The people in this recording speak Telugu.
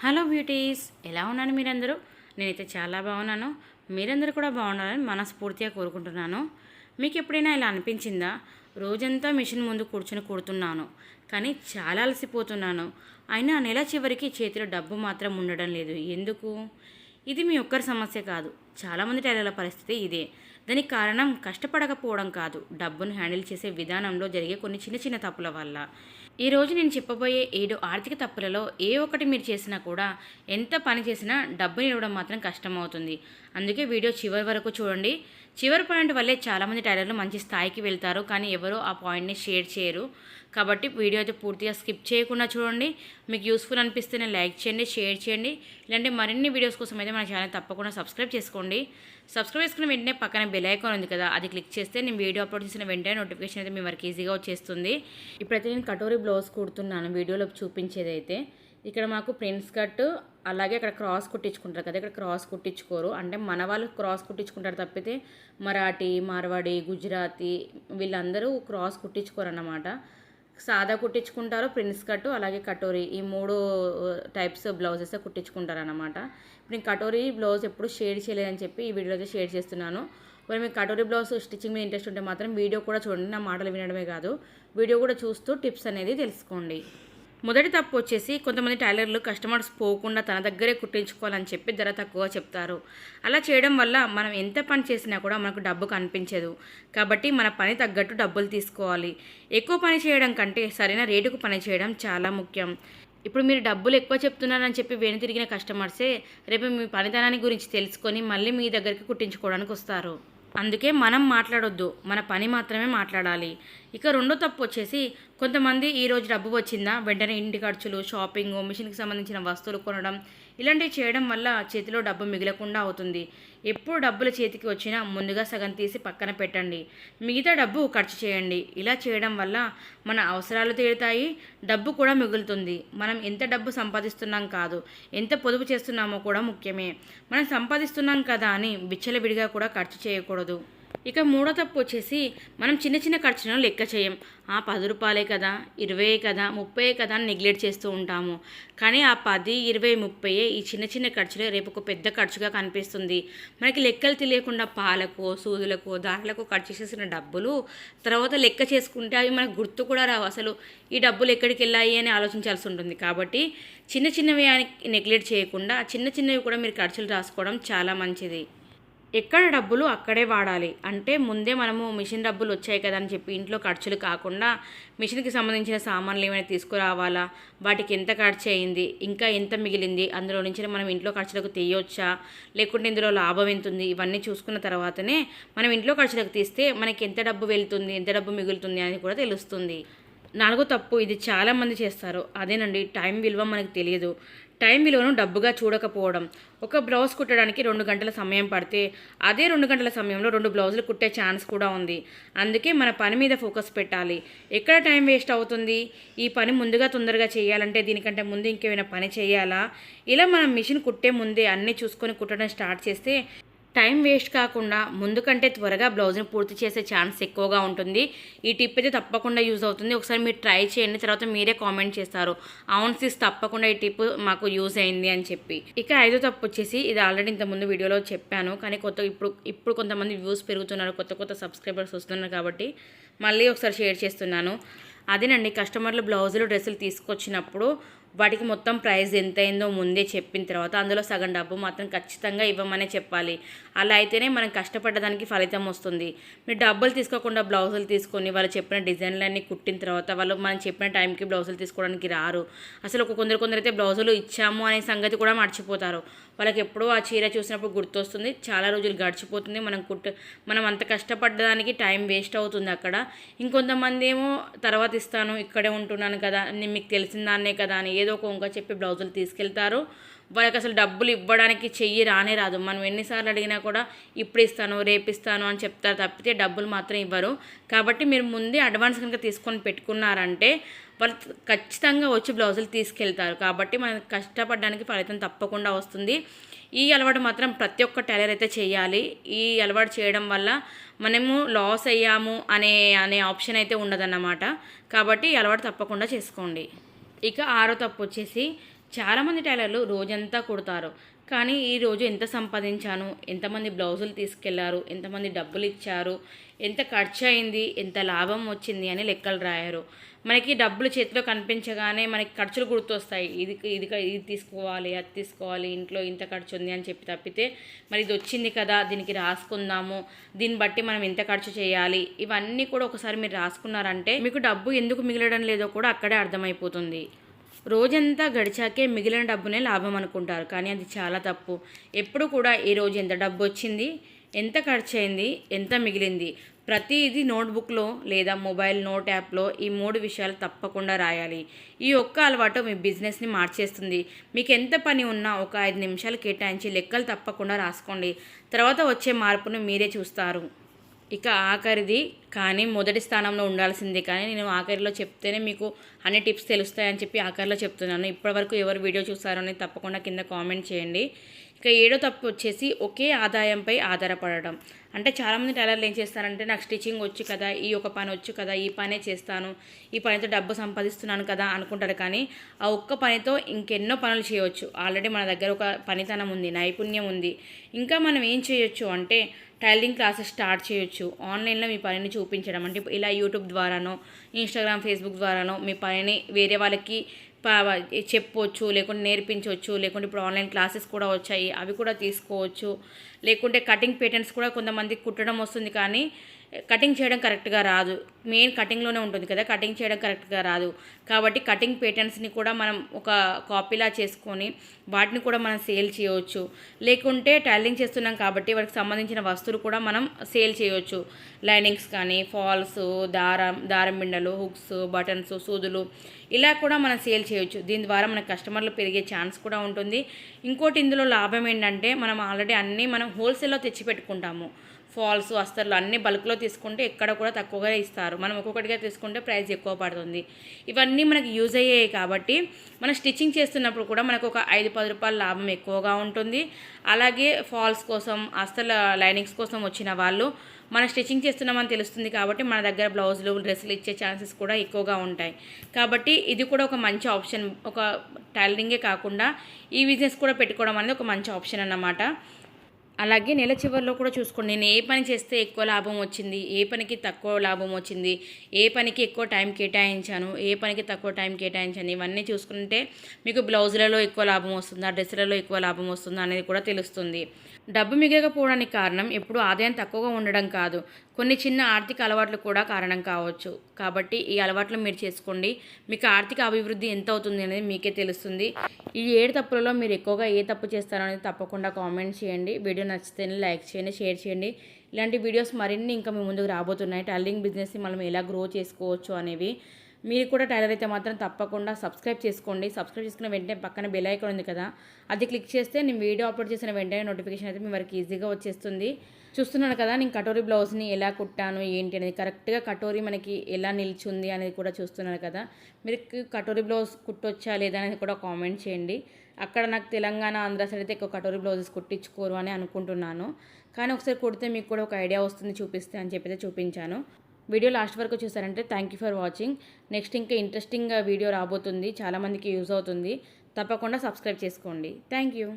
హలో బ్యూటీస్, ఎలా ఉన్నాను మీరందరూ? నేనైతే చాలా బాగున్నాను. మీరందరూ కూడా బాగున్నారని మనస్ఫూర్తిగా కోరుకుంటున్నాను. మీకు ఎప్పుడైనా ఇలా అనిపించిందా? రోజంతా మిషన్ ముందు కూర్చొని కుడుతున్నాను, కానీ చాలా అలసిపోతున్నాను. అయినా నెల చివరికి చేతిలో డబ్బు మాత్రం ఉండడం లేదు. ఎందుకు? ఇది మీ ఒక్కరి సమస్య కాదు, చాలామంది టైలర్ల పరిస్థితి ఇదే. దానికి కారణం కష్టపడకపోవడం కాదు, డబ్బును హ్యాండిల్ చేసే విధానంలో జరిగే కొన్ని చిన్న చిన్న తప్పుల వల్ల. ఈరోజు నేను చెప్పబోయే 7 ఆర్థిక తప్పులలో ఏ ఒక్కటి మీరు చేసినా కూడా ఎంత పని చేసినా డబ్బుని ఇవ్వడం మాత్రం కష్టమవుతుంది. అందుకే వీడియో చివరి వరకు చూడండి. చివరి పాయింట్ వల్లే చాలామంది టైలర్లు మంచి స్థాయికి వెళ్తారు, కానీ ఎవరో ఆ పాయింట్ని షేర్ చేయరు. కాబట్టి వీడియో అయితే పూర్తిగా స్కిప్ చేయకుండా చూడండి. మీకు యూస్ఫుల్ అనిపిస్తేనే లైక్ చేయండి, షేర్ చేయండి. ఇలాంటి మరిన్ని వీడియోస్ కోసం అయితే మన ఛానల్ తప్పకుండా సబ్స్క్రైబ్ చేసుకోండి. సబ్స్క్రైబ్ చేసుకున్న వెంటనే పక్కన బెల్ ఐకాన్ ఉంది కదా, అది క్లిక్ చేస్తే నేను వీడియో అప్లోడ్ చేసిన వెంటనే నోటిఫికేషన్ అయితే మీ వరకు ఈజీగా వచ్చేస్తుంది. ఇప్పుడైతే నేను కటోరీ బ్లౌజ్ కుడుతున్నాను. వీడియోలో చూపించేది అయితే ఇక్కడ మాకు ప్రిన్స్ కట్, అలాగే అక్కడ క్రాస్ కుట్టించుకుంటారు కదా, ఇక్కడ క్రాస్ కుట్టించుకోరు. అంటే మన వాళ్ళు క్రాస్ కుట్టించుకుంటారు తప్పితే మరాఠీ, మార్వాడి, గుజరాతీ వీళ్ళందరూ క్రాస్ కుట్టించుకోరు అన్నమాట. సాదా కుట్టించుకుంటారు, ప్రిన్స్ కట్, అలాగే కటోరీ, ఈ 3 టైప్స్ బ్లౌజెస్ కుట్టించుకుంటారు అన్నమాట. ఇప్పుడు నేను కటోరీ బ్లౌజ్ ఎప్పుడు షేడ్ చేయలేదని చెప్పి ఈ వీడియోలో అయితే షేర్ చేస్తున్నాను. మరి మీకు కటోరీ బ్లౌజ్ స్టిచ్చింగ్ మీద ఇంట్రెస్ట్ ఉంటే మాత్రం వీడియో కూడా చూడండి. నా మాటలు వినడమే కాదు, వీడియో కూడా చూస్తూ టిప్స్ అనేది తెలుసుకోండి. మొదటి తప్పు వచ్చేసి, కొంతమంది టైలర్లు కస్టమర్స్ పోకుండా తన దగ్గరే కుట్టించుకోవాలని చెప్పి ధర తక్కువ చెప్తారు. అలా చేయడం వల్ల మనం ఎంత పని చేసినా కూడా మనకు డబ్బు కనిపించదు. కాబట్టి మన పని తగ్గట్టు డబ్బులు తీసుకోవాలి. ఎక్కువ పని చేయడం కంటే సరైన రేటుకు పని చేయడం చాలా ముఖ్యం. ఇప్పుడు మీరు డబ్బులు ఎక్కువ చెప్తున్నారని చెప్పి వెనుతిరిగిన కస్టమర్సే రేపు మీ పనితనాన్ని గురించి తెలుసుకొని మళ్ళీ మీ దగ్గరికి కుట్టించుకోవడానికి వస్తారు. అందుకే మనం మాట్లాడొద్దు, మన పని మాత్రమే మాట్లాడాలి. ఇక రెండో తప్పు వచ్చేసి, కొంతమంది ఈరోజు డబ్బు వచ్చిందా వెంటనే ఇంటి ఖర్చులు, షాపింగ్, మిషన్కి సంబంధించిన వస్తువులు కొనడం, ఇలాంటివి చేయడం వల్ల చేతిలో డబ్బు మిగలకుండా అవుతుంది. ఎప్పుడు డబ్బులు చేతికి వచ్చినా ముందుగా సగం తీసి పక్కన పెట్టండి, మిగతా డబ్బు ఖర్చు చేయండి. ఇలా చేయడం వల్ల మన అవసరాలు తీరుతాయి, డబ్బు కూడా మిగులుతుంది. మనం ఎంత డబ్బు సంపాదిస్తున్నాం కాదు, ఎంత పొదుపు చేస్తున్నామో కూడా ముఖ్యమే. మనం సంపాదిస్తున్నాం కదా అని విచ్చలవిడిగా కూడా ఖర్చు చేయకూడదు. ఇక మూడో తప్పు వచ్చేసి, మనం చిన్న చిన్న ఖర్చులను లెక్క చేయం. 10 రూపాయలే కదా, 20 కదా, 30 కదా అని నెగ్లెక్ట్ చేస్తూ ఉంటాము. కానీ ఆ 10, 20, 30 ఈ చిన్న చిన్న ఖర్చులే రేపు ఒక పెద్ద ఖర్చుగా కనిపిస్తుంది. మనకి లెక్కలు తెలియకుండా పాలకు, సూదులకు, దారులకు ఖర్చు చేసిన డబ్బులు తర్వాత లెక్క చేసుకుంటే అవి మనకు గుర్తు కూడా రావు. అసలు ఈ డబ్బులు ఎక్కడికి వెళ్ళాయి అని ఆలోచించాల్సి ఉంటుంది. కాబట్టి చిన్న చిన్నవి నెగ్లెక్ట్ చేయకుండా చిన్న చిన్నవి కూడా మీరు ఖర్చులు రాసుకోవడం చాలా మంచిది. ఎక్కడ డబ్బులు అక్కడే వాడాలి. అంటే ముందే మనము మిషన్ డబ్బులు వచ్చాయి కదా అని చెప్పి ఇంట్లో ఖర్చులు కాకుండా మిషన్కి సంబంధించిన సామాన్లు ఏమైనా తీసుకురావాలా, వాటికి ఎంత ఖర్చు అయింది, ఇంకా ఎంత మిగిలింది, అందులో నుంచి మనం ఇంట్లో ఖర్చులకు తీయొచ్చా, లేకుంటే ఇందులో లాభం ఎంత ఉంది, ఇవన్నీ చూసుకున్న తర్వాతనే మనం ఇంట్లో ఖర్చులకు తీస్తే మనకి ఎంత డబ్బు వెళ్తుంది, ఎంత డబ్బు మిగులుతుంది అని కూడా తెలుస్తుంది. నాలుగో తప్పు, ఇది చాలామంది చేస్తారు, అదేనండి టైం విలువ మనకు తెలియదు. టైం విలువను డబ్బుగా చూడకపోవడం. ఒక బ్లౌజ్ కుట్టడానికి 2 గంటల సమయం పడితే అదే 2 గంటల సమయంలో 2 బ్లౌజులు కుట్టే ఛాన్స్ కూడా ఉంది. అందుకే మన పని మీద ఫోకస్ పెట్టాలి. ఎక్కడ టైం వేస్ట్ అవుతుంది, ఈ పని ముందుగా తొందరగా చేయాలంటే దీనికంటే ముందు ఇంకేమైనా పని చేయాలా, ఇలా మనం మిషన్ కుట్టే ముందే అన్నీ చూసుకొని కుట్టడం స్టార్ట్ చేస్తే టైం వేస్ట్ కాకుండా ముందు కంటే త్వరగా బ్లౌజ్ని పూర్తి చేసే ఛాన్స్ ఎక్కువగా ఉంటుంది. ఈ టిప్ అయితే తప్పకుండా యూజ్ అవుతుంది. ఒకసారి మీరు ట్రై చేయండి, తర్వాత మీరే కామెంట్ చేస్తారు, అవును సిస్ తప్పకుండా ఈ టిప్ మాకు యూజ్ అయింది అని చెప్పి. ఇక ఐదో తప్పు వచ్చేసి, ఇది ఆల్రెడీ ఇంతకుముందు వీడియోలో చెప్పాను, కానీ ఇప్పుడు కొంతమంది వ్యూస్ పెరుగుతున్నారు, కొత్త సబ్స్క్రైబర్స్ వస్తున్నారు కాబట్టి మళ్ళీ ఒకసారి షేర్ చేస్తున్నాను. అదేనండి, కస్టమర్లు బ్లౌజులు, డ్రెస్సులు తీసుకొచ్చినప్పుడు వాటికి మొత్తం ప్రైస్ ఎంత అయిందో ముందే చెప్పిన తర్వాత అందులో సగం డబ్బు మాత్రం ఖచ్చితంగా ఇవ్వమనే చెప్పాలి. అలా అయితేనే మనం కష్టపడ్డదానికి ఫలితం వస్తుంది. మీరు డబ్బులు తీసుకోకుండా బ్లౌజులు తీసుకొని వాళ్ళు చెప్పిన డిజైన్లన్నీ కుట్టిన తర్వాత వాళ్ళు మనం చెప్పిన టైంకి బ్లౌజులు తీసుకోవడానికి రారు. అసలు కొందరైతే బ్లౌజులు ఇచ్చాము అనే సంగతి కూడా మర్చిపోతారు. వాళ్ళకి ఎప్పుడో ఆ చీర చూసినప్పుడు గుర్తొస్తుంది, చాలా రోజులు గడిచిపోతుంది, మనం అంత కష్టపడ్డదానికి టైం వేస్ట్ అవుతుంది అక్కడ. ఇంకొంతమంది ఏమో తర్వాత ఇస్తాను, ఇక్కడే ఉంటున్నాను కదా, నేను మీకు తెలిసిందాన్నే కదా అని ఏదో ఒక వంక చెప్పి బ్లౌజులు తీసుకెళ్తారు. వాళ్ళకి అసలు డబ్బులు ఇవ్వడానికి చెయ్యి రానే రాదు. మనం ఎన్నిసార్లు అడిగినా కూడా ఇప్పుడు ఇస్తాను, రేపు ఇస్తాను అని చెప్తారు తప్పితే డబ్బులు మాత్రం ఇవ్వరు. కాబట్టి మీరు ముందే అడ్వాన్స్ కనుక తీసుకొని పెట్టుకున్నారంటే వాళ్ళు ఖచ్చితంగా వచ్చి బ్లౌజులు తీసుకెళ్తారు. కాబట్టి మనం కష్టపడడానికి ఫలితం తప్పకుండా వస్తుంది. ఈ అలవాటు మాత్రం ప్రతి ఒక్క టైలర్ అయితే చేయాలి. ఈ అలవాటు చేయడం వల్ల మనము లాస్ అయ్యాము అనే ఆప్షన్ అయితే ఉండదన్నమాట. కాబట్టి ఈ అలవాటు తప్పకుండా చేసుకోండి. ఇక ఆరో తప్పు వచ్చేసి, చాలామంది టైలర్లు రోజంతా కుడతారు. కానీ ఈరోజు ఎంత సంపాదించాను, ఎంతమంది బ్లౌజులు తీసుకెళ్లారు, ఎంతమంది డబ్బులు ఇచ్చారు, ఎంత ఖర్చు అయింది, ఎంత లాభం వచ్చింది అని లెక్కలు రాయరు. మనకి డబ్బులు చేతిలో కనిపించగానే మనకి ఖర్చులు గుర్తొస్తాయి. ఇది తీసుకోవాలి, అది తీసుకోవాలి, ఇంట్లో ఇంత ఖర్చు ఉంది అని చెప్పి తప్పితే మరి ఇది వచ్చింది కదా దీనికి రాసుకుందాము, దీన్ని బట్టి మనం ఎంత ఖర్చు చేయాలి, ఇవన్నీ కూడా ఒకసారి మీరు రాసుకున్నారంటే మీకు డబ్బు ఎందుకు మిగలడం లేదో కూడా అక్కడే అర్థమైపోతుంది. రోజంతా గడిచాకే మిగిలిన డబ్బునే లాభం అనుకుంటారు, కానీ అది చాలా తప్పు. ఎప్పుడు కూడా ఈ రోజు ఎంత డబ్బు వచ్చింది, ఎంత ఖర్చు అయింది, ఎంత మిగిలింది, ప్రతిదీ నోట్బుక్లో లేదా మొబైల్ నోట్ యాప్లో ఈ 3 విషయాలు తప్పకుండా రాయాలి. ఈ ఒక్క అలవాటు మీ బిజినెస్ని మార్చేస్తుంది. మీకు ఎంత పని ఉన్నా ఒక 5 నిమిషాలు కేటాయించి లెక్కలు తప్పకుండా రాసుకోండి. తర్వాత వచ్చే మార్పును మీరే చూస్తారు. ఇక ఆఖరిది, కానీ మొదటి స్థానంలో ఉండాల్సిందే, కానీ నేను ఆఖరిలో చెప్తేనే మీకు అన్ని టిప్స్ తెలుస్తాయని చెప్పి ఆఖరిలో చెప్తున్నాను. ఇప్పటివరకు ఎవరు వీడియో చూస్తారో అని తప్పకుండా కింద కామెంట్ చేయండి. ఇక 7వ తప్పు వచ్చేసి ఒకే ఆదాయంపై ఆధారపడడం. అంటే చాలామంది టైలర్లు ఏం చేస్తారంటే నాకు స్టిచ్చింగ్ వచ్చు కదా, ఈ ఒక పని వచ్చు కదా, ఈ పనే చేస్తాను, ఈ పనితో డబ్బు సంపాదిస్తున్నాను కదా అనుకుంటారు. కానీ ఆ ఒక్క పనితో ఇంకెన్నో పనులు చేయవచ్చు. ఆల్రెడీ మన దగ్గర ఒక పనితనం ఉంది, నైపుణ్యం ఉంది. ఇంకా మనం ఏం చేయొచ్చు అంటే టైలరింగ్ క్లాసెస్ స్టార్ట్ చేయొచ్చు. ఆన్లైన్లో మీ పనిని చూపించడం, అంటే ఇలా యూట్యూబ్ ద్వారానో, ఇన్స్టాగ్రామ్, ఫేస్బుక్ ద్వారానో మీ పనిని వేరే వాళ్ళకి చెప్పవచ్చు, లేకుంటే నేర్పించవచ్చు. లేకుంటే ఇప్పుడు ఆన్లైన్ క్లాసెస్ కూడా వచ్చాయి, అవి కూడా తీసుకోవచ్చు. లేకుంటే కటింగ్ పేటర్న్స్ కూడా కొంతమందికి కుట్టడం వస్తుంది, కానీ కటింగ్ చేయడం కరెక్ట్గా రాదు. మెయిన్ కటింగ్లోనే ఉంటుంది కదా, కటింగ్ చేయడం కరెక్ట్గా రాదు. కాబట్టి కటింగ్ పేటర్న్స్ని కూడా మనం ఒక కాపీలా చేసుకొని వాటిని కూడా మనం సేల్ చేయవచ్చు. లేకుంటే టైలరింగ్ చేస్తున్నాం కాబట్టి వాటికి సంబంధించిన వస్తువులు కూడా మనం సేల్ చేయవచ్చు. లైనింగ్స్ కానీ, ఫాల్స్, దారం బిండలు, హుక్స్, బటన్స్, సూదులు, ఇలా కూడా మనం సేల్ చేయొచ్చు. దీని ద్వారా మన కస్టమర్లు పెరిగే ఛాన్స్ కూడా ఉంటుంది. ఇంకోటి ఇందులో లాభం ఏంటంటే మనం ఆల్రెడీ అన్నీ మనం హోల్సేల్లో తెచ్చి పెట్టుకుంటాము. ఫాల్స్, అస్తర్లు అన్నీ బల్క్లో తీసుకుంటే ఎక్కడ కూడా తక్కువగా ఇస్తారు. మనం ఒక్కొక్కటిగా తీసుకుంటే ప్రైస్ ఎక్కువ పడుతుంది. ఇవన్నీ మనకి యూజ్ అయ్యాయి కాబట్టి మనం స్టిచ్చింగ్ చేస్తున్నప్పుడు కూడా మనకు ఒక 5-10 రూపాయల లాభం ఎక్కువగా ఉంటుంది. అలాగే ఫాల్స్ కోసం, అస్తర్ల లైనింగ్స్ కోసం వచ్చిన వాళ్ళు మనం స్టిచ్చింగ్ చేస్తున్నామని తెలుస్తుంది కాబట్టి మన దగ్గర బ్లౌజులు, డ్రెస్సులు ఇచ్చే ఛాన్సెస్ కూడా ఎక్కువగా ఉంటాయి. కాబట్టి ఇది కూడా ఒక మంచి ఆప్షన్. ఒక టైలరింగే కాకుండా ఈ బిజినెస్ కూడా పెట్టుకోవడం అనేది ఒక మంచి ఆప్షన్ అన్నమాట. అలాగే నెల చివరిలో కూడా చూసుకోండి, నేను ఏ పని చేస్తే ఎక్కువ లాభం వచ్చింది, ఏ పనికి తక్కువ లాభం వచ్చింది, ఏ పనికి ఎక్కువ టైం కేటాయించాను, ఏ పనికి తక్కువ టైం కేటాయించాను, ఇవన్నీ చూసుకుంటే మీకు బ్లౌజులలో ఎక్కువ లాభం వస్తుందా, డ్రెస్సులలో ఎక్కువ లాభం వస్తుందా అనేది కూడా తెలుస్తుంది. డబ్బు మిగలకపోవడానికి కారణం ఎప్పుడు ఆదాయం తక్కువగా ఉండడం కాదు, కొన్ని చిన్న ఆర్థిక అలవాట్లు కూడా కారణం కావచ్చు. కాబట్టి ఈ అలవాట్లు మీరు చేసుకోండి. మీకు ఆర్థిక అభివృద్ధి ఎంత అవుతుంది అనేది మీకే తెలుస్తుంది. ఈ 7 తప్పులలో మీరు ఎక్కువగా ఏ తప్పు చేస్తారో అనేది తప్పకుండా కామెంట్ చేయండి. వీడియో నచ్చితేనే లైక్ చేయండి, షేర్ చేయండి. ఇలాంటి వీడియోస్ మరిన్ని ఇంకా మీ ముందుకు రాబోతున్నాయి. టైలరింగ్ బిజినెస్ని మనం ఎలా గ్రో చేసుకోవచ్చు అనేవి. మీరు కూడా టైలర్ అయితే మాత్రం తప్పకుండా సబ్స్క్రైబ్ చేసుకోండి. సబ్స్క్రైబ్ చేసుకున్న వెంటనే పక్కన బెల్ ఐకాన్ ఉంది కదా, అది క్లిక్ చేస్తే నేను వీడియో అప్లోడ్ చేసిన వెంటనే నోటిఫికేషన్ అయితే మీ వరకు ఈజీగా వచ్చేస్తుంది. చూస్తున్నాను కదా నేను కటోరీ బ్లౌజ్ని ఎలా కుట్టాను ఏంటి అనేది, కరెక్ట్గా కటోరీ మనకి ఎలా నిల్చుంది అనేది కూడా చూస్తున్నాను కదా. మీరు కటోరీ బ్లౌజ్ కుట్టొచ్చా లేదా అనేది కూడా కామెంట్ చేయండి. అక్కడ నాకు తెలంగాణ, ఆంధ్ర సైడ్ అయితే ఎక్కువ కటోరీ బ్లౌజెస్ కుట్టించుకోరు అని అనుకుంటున్నాను. కానీ ఒకసారి కుడితే మీకు కూడా ఒక ఐడియా వస్తుంది చూపిస్తే అని చెప్పి చూపించాను. వీడియో లాస్ట్ వరకు చూసారంటే thank you for watching. Next ఇంకా ఇంట్రెస్టింగ్ వీడియో రాబోతుంది, చాలామందికి యూజ్ అవుతుంది. తప్పకుండా సబ్స్క్రైబ్ చేసుకోండి. Thank you.